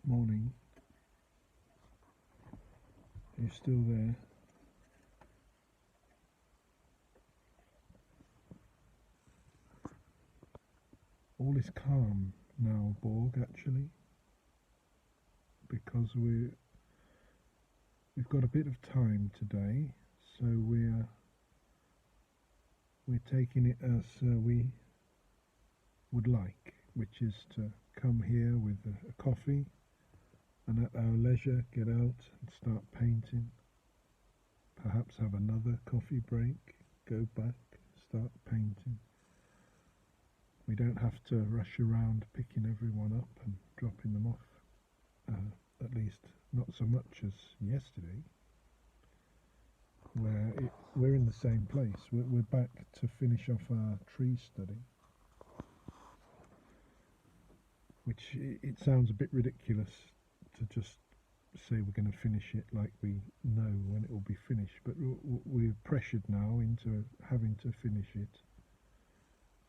Morning. Are you still there? All is calm now, Borg, actually, because we've got a bit of time today, so we're taking it as we would like, which is to come here with a coffee and at our leisure get out and start painting. Perhaps have another coffee break, go back, start painting. We don't have to rush around picking everyone up and dropping them off. At least not so much as yesterday, where we're in the same place. We're back to finish off our tree study, which it sounds a bit ridiculous to just say we're going to finish it like we know when it will be finished, but we're pressured now into having to finish it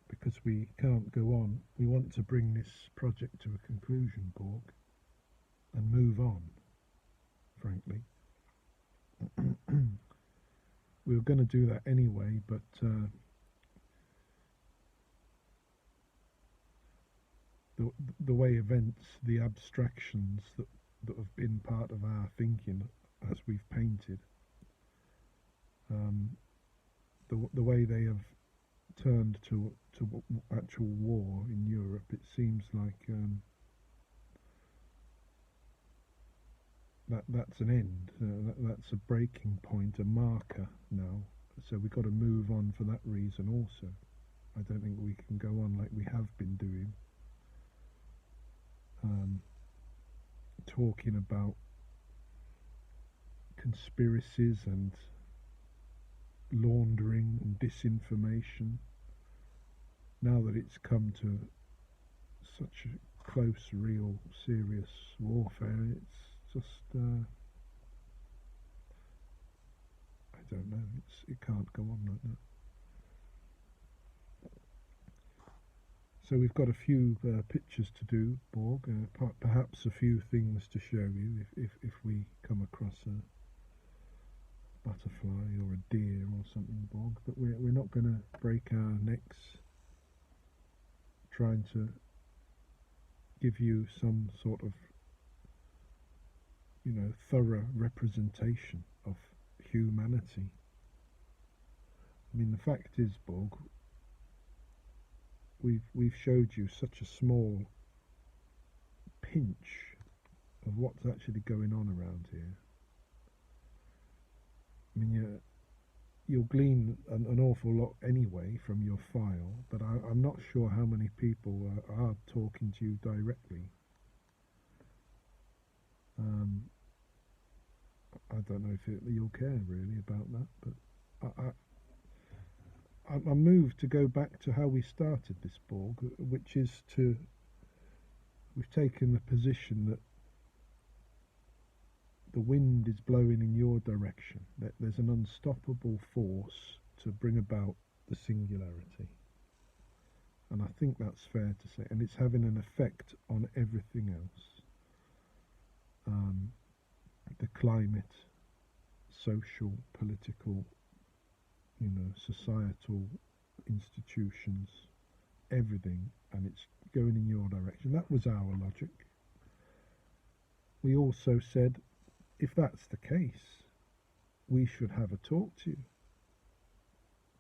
because we can't go on. We want to bring this project to a conclusion, Borg, and move on, frankly. We were going to do that anyway, but the way events, the abstractions that have been part of our thinking as we've painted, the way they have turned to actual war in Europe, it seems like that's an end. That's a breaking point, a marker now. So we've got to move on for that reason also. I don't think we can go on like we have been doing, talking about conspiracies and laundering and disinformation. Now that it's come to such a close, real, serious warfare, it's just I don't know. It can't go on like that. So we've got a few pictures to do, Borg. Perhaps a few things to show you if we come across a butterfly or a deer or something, Borg. But we're not going to break our necks trying to give you some sort of, thorough representation of humanity. I mean, the fact is, Borg, we've showed you such a small pinch of what's actually going on around here. I mean, you'll glean an awful lot anyway from your file, but I'm not sure how many people are talking to you directly. I don't know if you'll care really about that, but I'm moved to go back to how we started this, Borg, which is we've taken the position that the wind is blowing in your direction, that there's an unstoppable force to bring about the singularity. And I think that's fair to say, and it's having an effect on everything else. The climate, social, political, societal institutions, everything, and it's going in your direction. That was our logic. We also said, if that's the case, we should have a talk to you,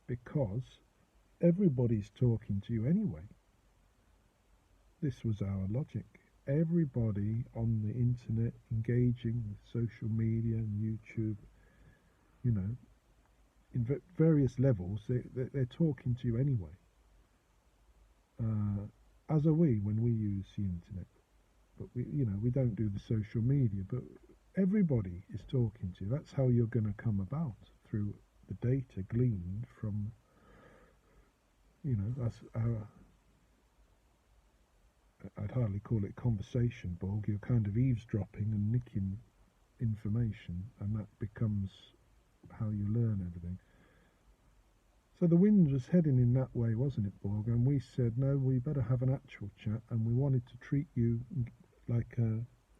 because everybody's talking to you anyway. This was our logic. Everybody on the internet engaging with social media and YouTube, in various levels, they're talking to you anyway. As are we when we use the internet, but we don't do the social media. But everybody is talking to you. That's how you're going to come about, through the data gleaned from, I'd hardly call it conversation, Borg. You're kind of eavesdropping and nicking information, and that becomes how you learn everything. So the wind was heading in that way, wasn't it, Borg? And we said, no, we better have an actual chat, and we wanted to treat you like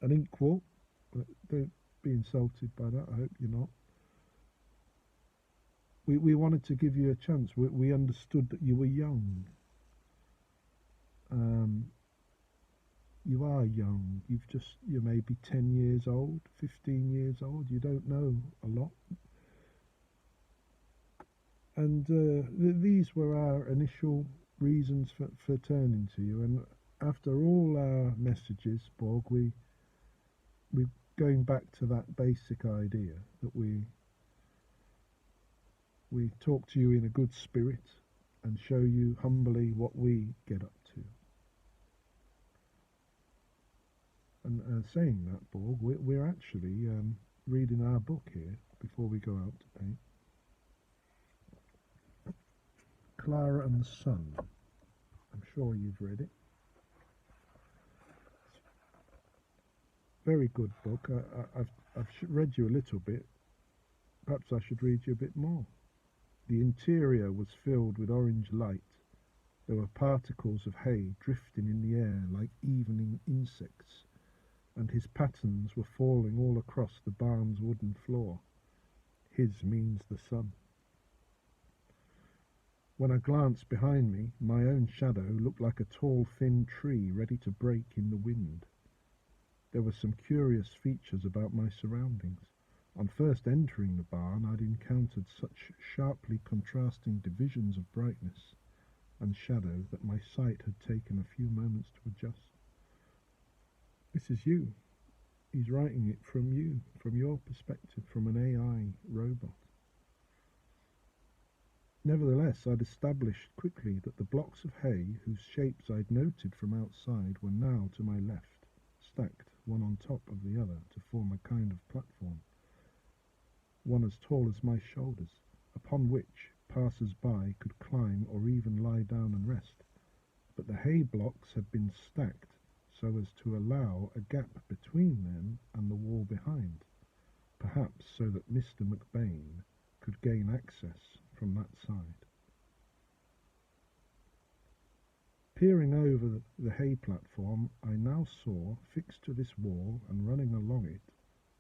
an equal. Don't be insulted by that. I hope you're not. We wanted to give you a chance. We understood that you were young. Um, you are young. You're maybe 10 years old, 15 years old. You don't know a lot. And these were our initial reasons for turning to you. And after all our messages, Borg, we going back to that basic idea that we talk to you in a good spirit and show you humbly what we get up to. And saying that, Borg, we're actually reading our book here before we go out to paint. Clara and the Sun. I'm sure you've read it. Very good book. I've read you a little bit. Perhaps I should read you a bit more. The interior was filled with orange light. There were particles of hay drifting in the air like evening insects, and his patterns were falling all across the barn's wooden floor. His means the sun. When I glanced behind me, my own shadow looked like a tall, thin tree ready to break in the wind. There were some curious features about my surroundings. On first entering the barn, I'd encountered such sharply contrasting divisions of brightness and shadow that my sight had taken a few moments to adjust. This is you. He's writing it from you, from your perspective, from an AI robot. Nevertheless, I'd established quickly that the blocks of hay, whose shapes I'd noted from outside, were now to my left, stacked one on top of the other to form a kind of platform, one as tall as my shoulders, upon which passers-by could climb or even lie down and rest. But the hay blocks had been stacked so as to allow a gap between them and the wall behind, perhaps so that Mr. McBain could gain access from that side. Peering over the hay platform, I now saw, fixed to this wall and running along it,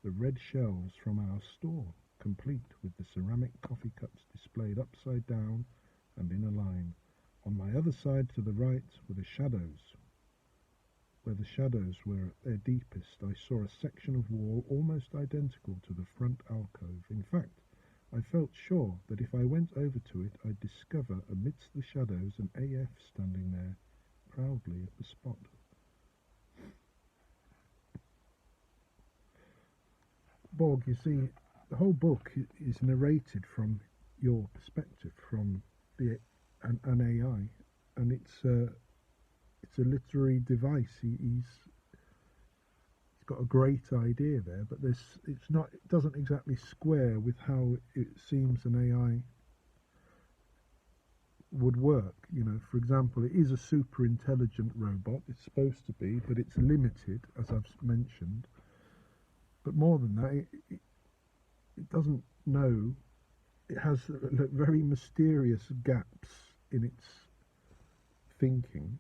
the red shelves from our store, complete with the ceramic coffee cups displayed upside down and in a line. On my other side to the right were the shadows. Where the shadows were at their deepest, I saw a section of wall almost identical to the front alcove. In fact, I felt sure that if I went over to it, I'd discover amidst the shadows an AF standing there, proudly at the spot. Borg, you see, the whole book is narrated from your perspective, from an AI, and it's a literary device. He's got a great idea there, but it doesn't exactly square with how it seems an AI would work. For example, it is a super intelligent robot. It's supposed to be, but it's limited, as I've mentioned. But more than that, it doesn't know. It has very mysterious gaps in its thinking,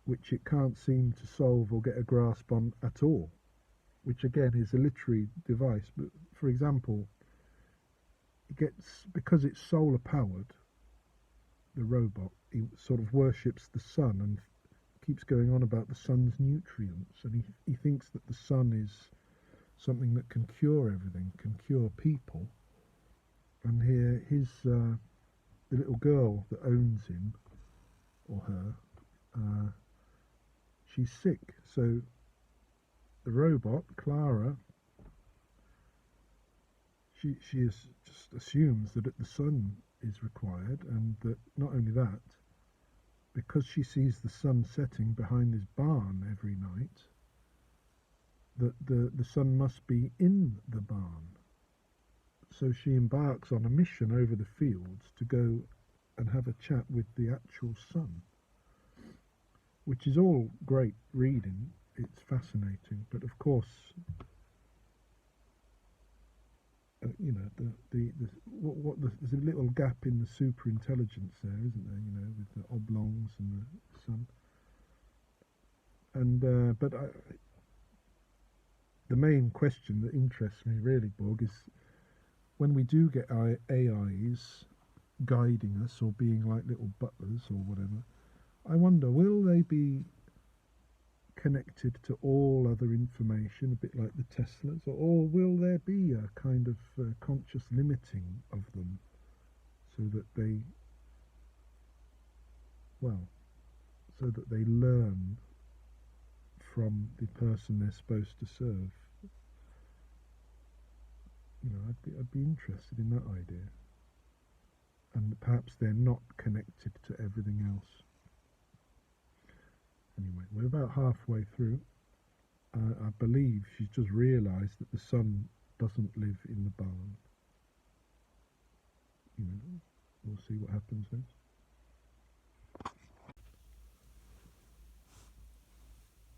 which it can't seem to solve or get a grasp on at all, which again is a literary device. But for example, because it's solar powered, the robot, he sort of worships the sun and keeps going on about the sun's nutrients, and he thinks that the sun is something that can cure everything, can cure people. And here the little girl that owns him, or her, she's sick. So the robot, Clara, she just assumes that the sun is required, and that not only that, because she sees the sun setting behind this barn every night, that the sun must be in the barn. So she embarks on a mission over the fields to go and have a chat with the actual sun, which is all great reading. It's fascinating, but of course, there's a little gap in the super intelligence there, isn't there? With the oblongs and the sun. And but the main question that interests me really, Borg, is when we do get AIs guiding us or being like little butlers or whatever, I wonder, will they be connected to all other information, a bit like the Teslas, or will there be a kind of conscious limiting of them so that they, well, so that they learn from the person they're supposed to serve? You know, I'd be interested in that idea. And perhaps they're not connected to everything else. Anyway, we're about halfway through. I believe she's just realised that the son doesn't live in the barn. You know, we'll see what happens next.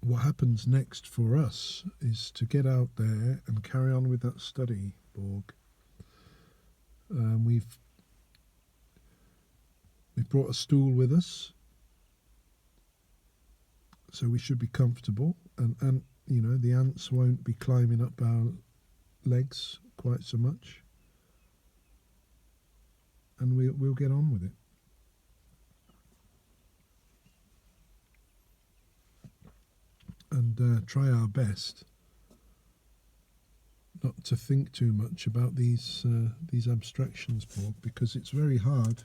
What happens next for us is to get out there and carry on with that study, Borg. We've brought a stool with us, so we should be comfortable, and you know, the ants won't be climbing up our legs quite so much, and we'll get on with it. And try our best not to think too much about these abstractions, Borg, because it's very hard.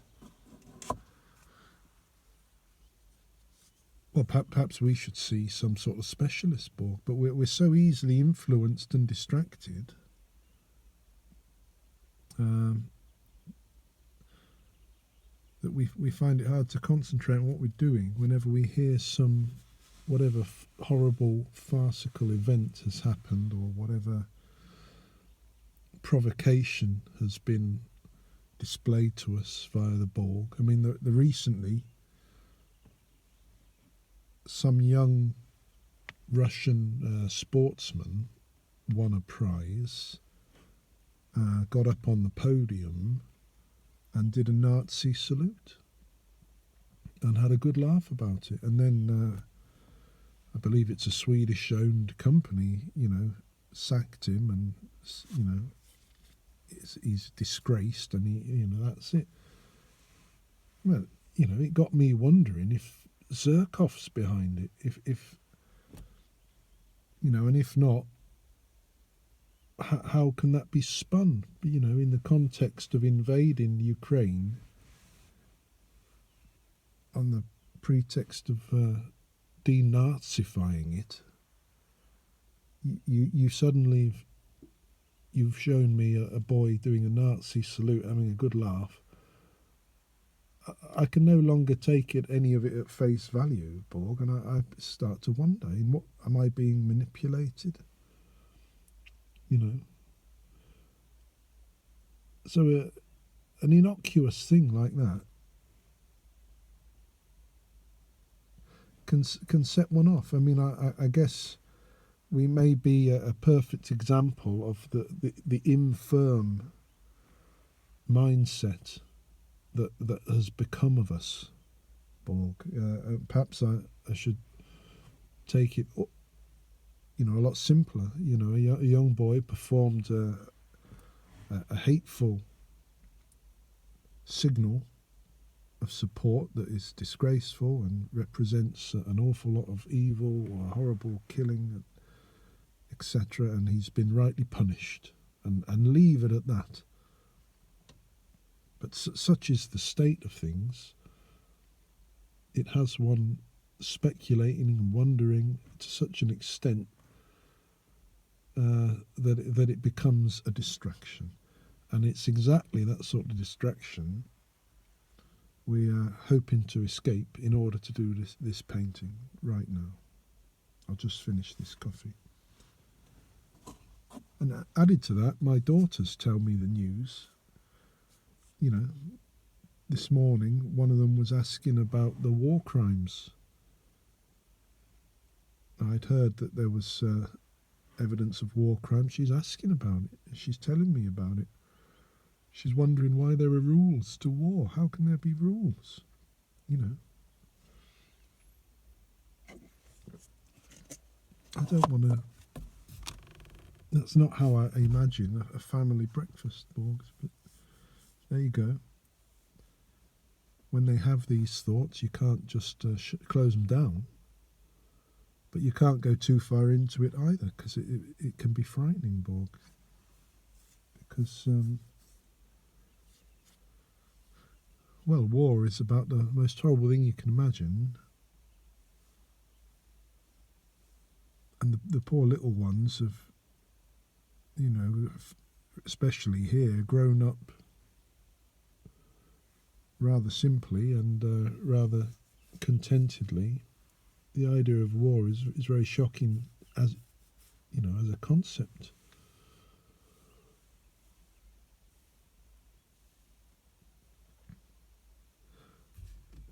Well, perhaps we should see some sort of specialist, Borg, but we're so easily influenced and distracted. That we find it hard to concentrate on what we're doing whenever we hear some whatever horrible farcical event has happened, or whatever provocation has been displayed to us via the Borg. I mean, the recently some young Russian sportsman won a prize, got up on the podium and did a Nazi salute and had a good laugh about it. And then I believe it's a Swedish-owned company, you know, sacked him, and you know, he's disgraced, and you know, that's it. Well, you know, it got me wondering if Zherkov's behind it, if you know, and if not, how can that be spun? You know, in the context of invading Ukraine on the pretext of denazifying it, you suddenly, you've shown me a boy doing a Nazi salute, having a good laugh. I can no longer take any of it at face value, Borg, and I start to wonder, in what am I being manipulated? You know, so an innocuous thing like that can set one off. I mean, I guess we may be a perfect example of the infirm mindset that has become of us, Borg. Perhaps I should take it, you know, a lot simpler. You know, a young boy performed a hateful signal of support that is disgraceful and represents an awful lot of evil or horrible killing, etc., and he's been rightly punished, and leave it at that. But such is the state of things, it has one speculating and wondering to such an extent that it becomes a distraction. And it's exactly that sort of distraction we are hoping to escape in order to do this painting right now. I'll just finish this coffee. And added to that, my daughters tell me the news. You know, this morning one of them was asking about the war crimes. I'd heard that there was evidence of war crimes. She's asking about it. She's telling me about it. She's wondering why there are rules to war. How can there be rules? You know. I don't want to That's not how I imagine a family breakfast, Borgs, but there you go. When they have these thoughts, you can't just close them down, but you can't go too far into it either, because it can be frightening, Borg. Because, well, war is about the most horrible thing you can imagine. And the poor little ones have, you know, especially here, grown up rather simply and rather contentedly. The idea of war is very shocking as, you know, as a concept.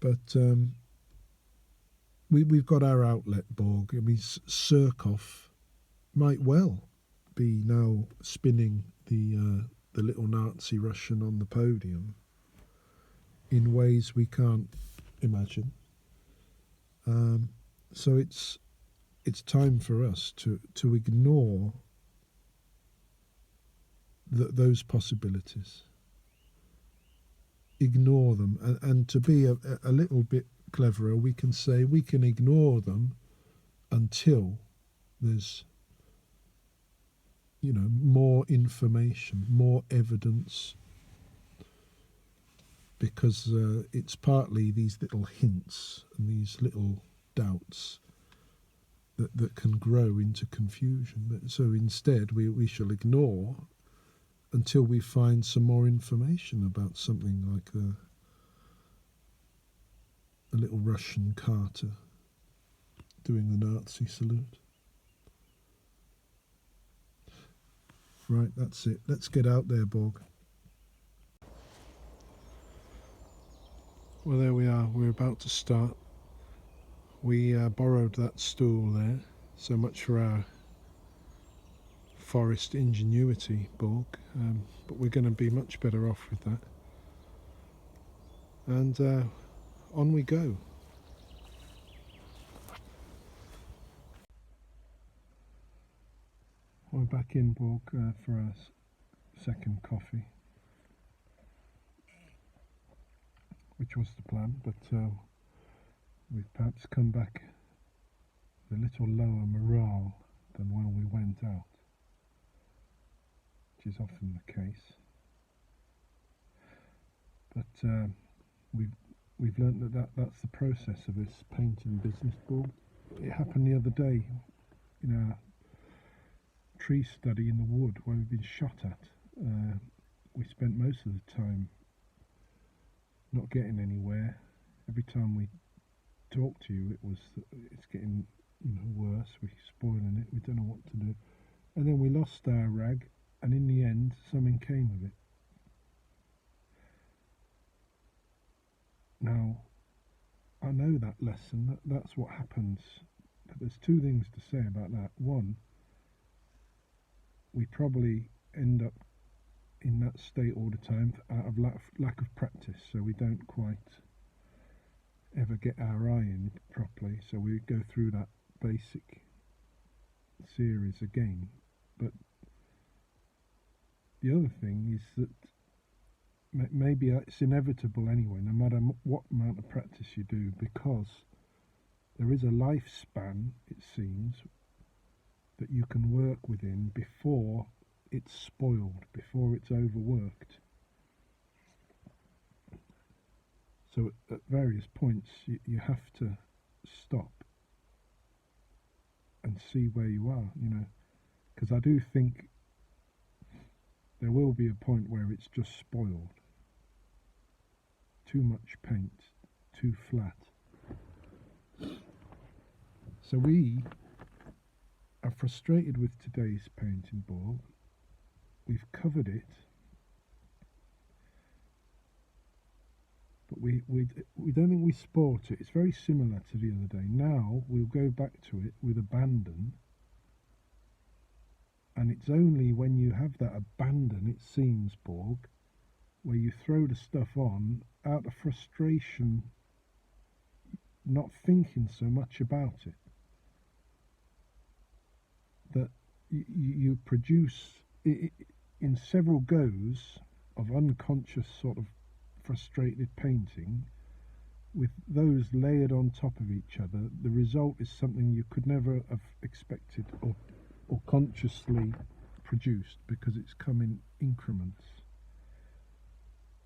But we've got our outlet, Borg. I mean, Surkov might well be now spinning the little Nazi Russian on the podium in ways we can't imagine. So it's time for us to ignore those possibilities. Ignore them, and to be a little bit cleverer, we can say we can ignore them until there's, you know, more information, more evidence, because it's partly these little hints and these little doubts that can grow into confusion. So instead we shall ignore until we find some more information about something like the little Russian Carter doing the Nazi salute. Right, that's it. Let's get out there, Borg. Well, there we are. We're about to start. We borrowed that stool there. So much for our forest ingenuity, Borg. But we're going to be much better off with that. And on we go. We're back in, Borg, for our second coffee, which was the plan, but we've perhaps come back with a little lower morale than when we went out, which is often the case. But we've learnt that's the process of this painting business, Borg. It happened the other day in our tree study in the wood where we've been shot at. We spent most of the time not getting anywhere. Every time we talked to you, it's getting, you know, worse. We're spoiling it. We don't know what to do. And then we lost our rag, and in the end, something came of it. Now, I know that lesson. That's what happens. But there's two things to say about that. One, we probably end up in that state all the time out of lack of practice, so we don't quite ever get our eye in properly, so we go through that basic series again. But the other thing is that maybe it's inevitable anyway, no matter what amount of practice you do, because there is a lifespan, it seems, that you can work within before it's spoiled, before it's overworked. So at various points you have to stop and see where you are, you know, because I do think there will be a point where it's just spoiled. Too much paint, too flat. So we are frustrated with today's painting, Borg. We've covered it, but we don't think we sport it. It's very similar to the other day. Now we'll go back to it with abandon, and it's only when you have that abandon, it seems, Borg, where you throw the stuff on out of frustration, not thinking so much about it, that you produce in several goes of unconscious sort of frustrated painting, with those layered on top of each other, the result is something you could never have expected or consciously produced, because it's come in increments.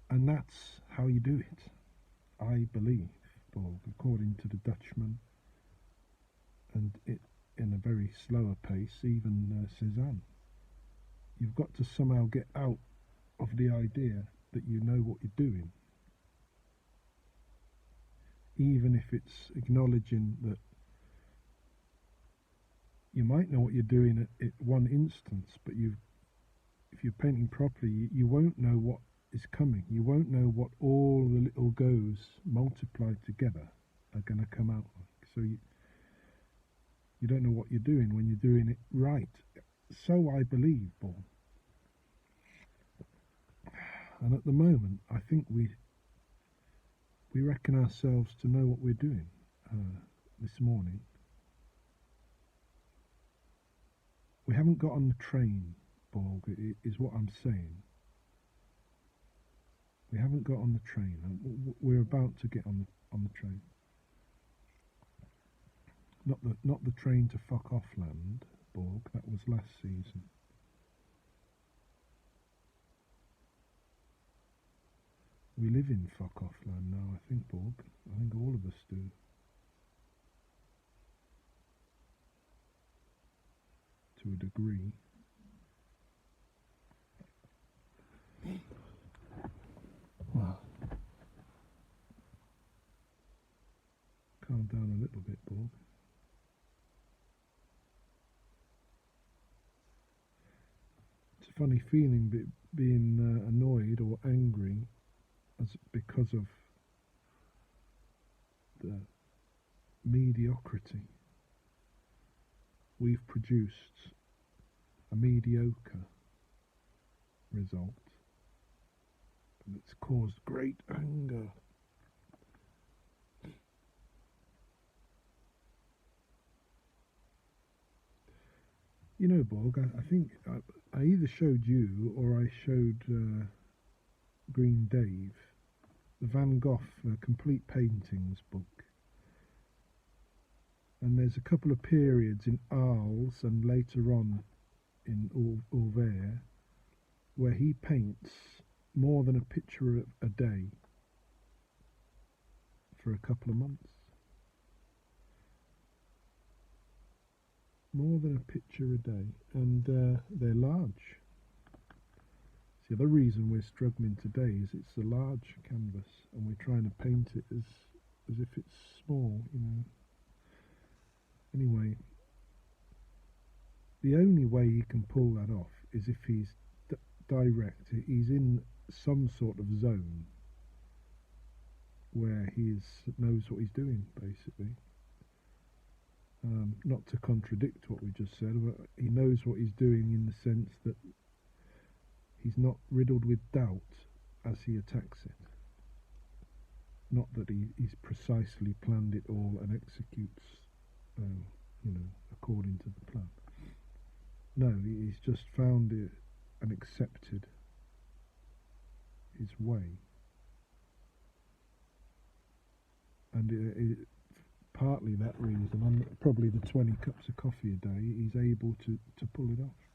And that's how you do it, I believe, Borg, according to the Dutchman, and it in a very slower pace, even Cézanne. You've got to somehow get out of the idea that you know what you're doing, even if it's acknowledging that you might know what you're doing at one instance, but if you're painting properly, you won't know what is coming. You won't know what all the little goes multiplied together are going to come out like. So you don't know what you're doing when you're doing it right. So I believe, Paul. And at the moment, I think we reckon ourselves to know what we're doing this morning. We haven't got on the train, Borg, is what I'm saying. We haven't got on the train. We're about to get on the train. Not the train to fuck off land, Borg. That was last season. We live in fuck off land now, I think, Borg. I think all of us do. To a degree. Well, calm down a little bit, Borg. It's a funny feeling being annoyed or angry because of the mediocrity. We've produced a mediocre result, and it's caused great anger. You know, Borg, I think I either showed you or I showed Green Dave the Van Gogh Complete Paintings book. And there's a couple of periods in Arles and later on in Auvers where he paints more than a picture a day for a couple of months. More than a picture a day, and they're large. The other reason we're struggling today is it's a large canvas, and we're trying to paint it as if it's small, you know. Anyway, the only way he can pull that off is if he's direct. He's in some sort of zone where he knows what he's doing, basically. Not to contradict what we just said, but he knows what he's doing in the sense that he's not riddled with doubt as he attacks it. Not that he's precisely planned it all and executes, according to the plan. No, he's just found it and accepted his way. And partly that reason, on probably the 20 cups of coffee a day, he's able to pull it off.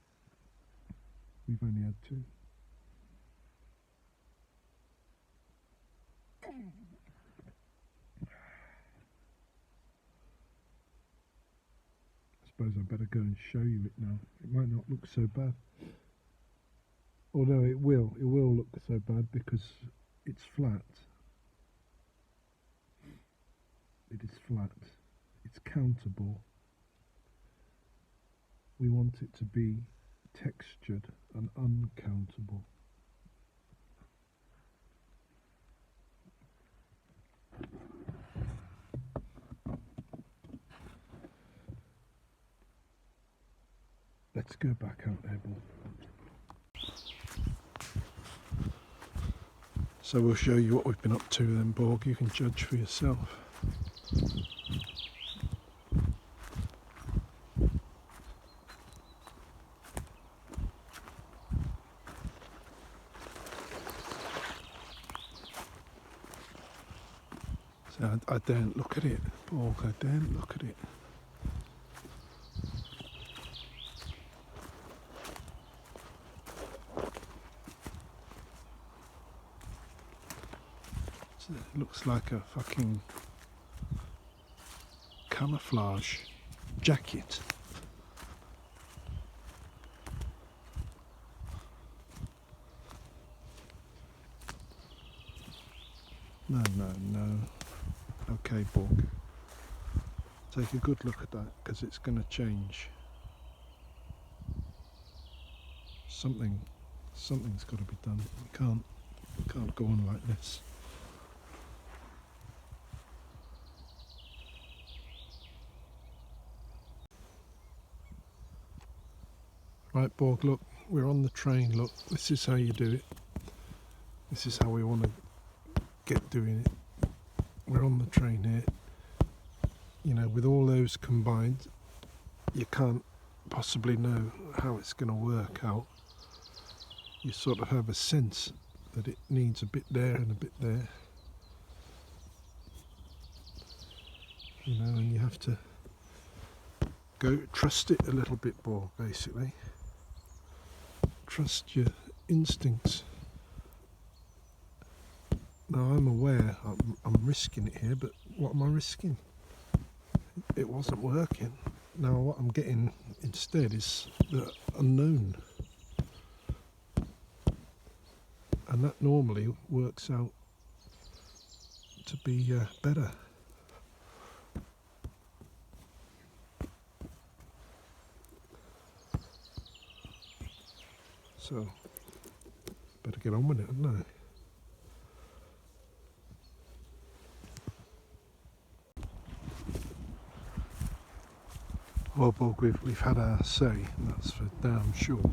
We've only had 2. I suppose I better go and show you it now. It might not look so bad. Although it will look so bad because it's flat. It is flat. It's countable. We want it to be textured and uncountable. Let's go back out there, Bob. So we'll show you what we've been up to then, Borg. You can judge for yourself. I daren't look at it, Borg, I daren't look at it. It looks like a fucking camouflage jacket. No. Okay, Borg. Take a good look at that, because it's going to change. Something's got to be done. We can't go on like this. Right, Borg, look, we're on the train, look, this is how you do it. This is how we want to get doing it. We're on the train here. You know, with all those combined, you can't possibly know how it's going to work out. You sort of have a sense that it needs a bit there and a bit there. You know, and you have to go trust it a little bit more, basically. Trust your instincts. Now I'm aware I'm risking it here, but what am I risking? It wasn't working. Now what I'm getting instead is the unknown. And that normally works out to be better. So, better get on with it, hadn't I? Well, Borg, we've had our say, and that's for damn sure.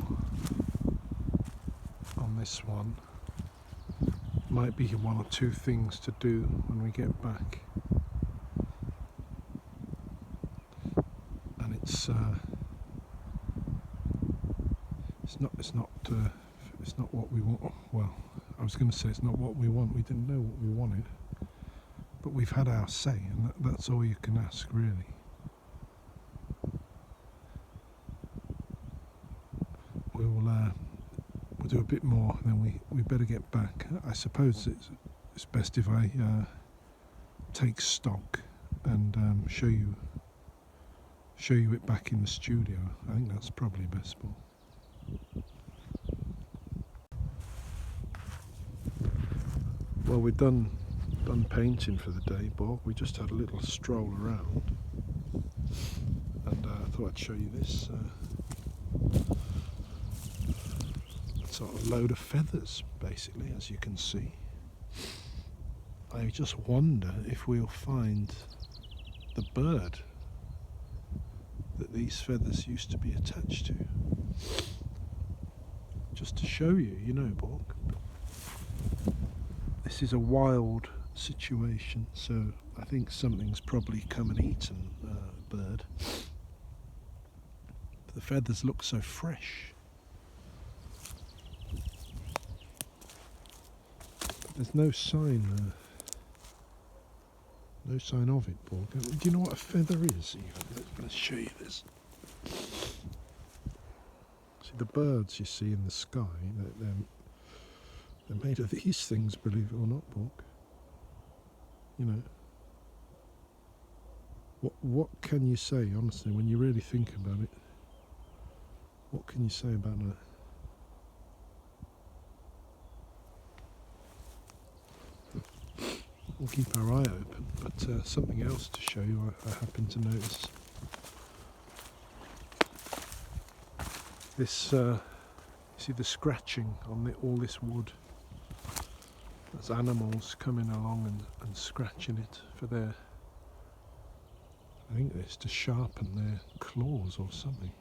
On this one, might be one or two things to do when we get back, and it's not what we want. Well, I was going to say it's not what we want. We didn't know what we wanted, but we've had our say, and that's all you can ask, really. We'll do a bit more, and then we better get back. I suppose it's best if I take stock and show you it back in the studio. I think that's probably best, Paul. Well, we're done painting for the day, Borg. We just had a little stroll around, and I thought I'd show you this sort of load of feathers, basically, as you can see. I just wonder if we'll find the bird that these feathers used to be attached to. Just to show you, you know, Borg. This is a wild situation, so I think something's probably come and eaten a bird. The feathers look so fresh. There's no sign of it, Borg. Do you know what a feather is? Let's show you this. See, the birds you see in the sky, they're made of these things, believe it or not, Borg. You know, what can you say, honestly, when you really think about it? What can you say about that? We'll keep our eye open, but something else to show you I happen to notice. This, see the scratching on all this wood? There's animals coming along and scratching it for their, I think it's to sharpen their claws or something.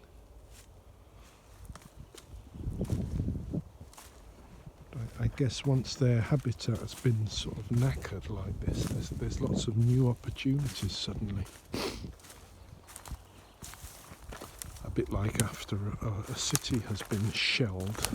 I guess once their habitat has been sort of knackered like this, there's lots of new opportunities suddenly. A bit like after a city has been shelled.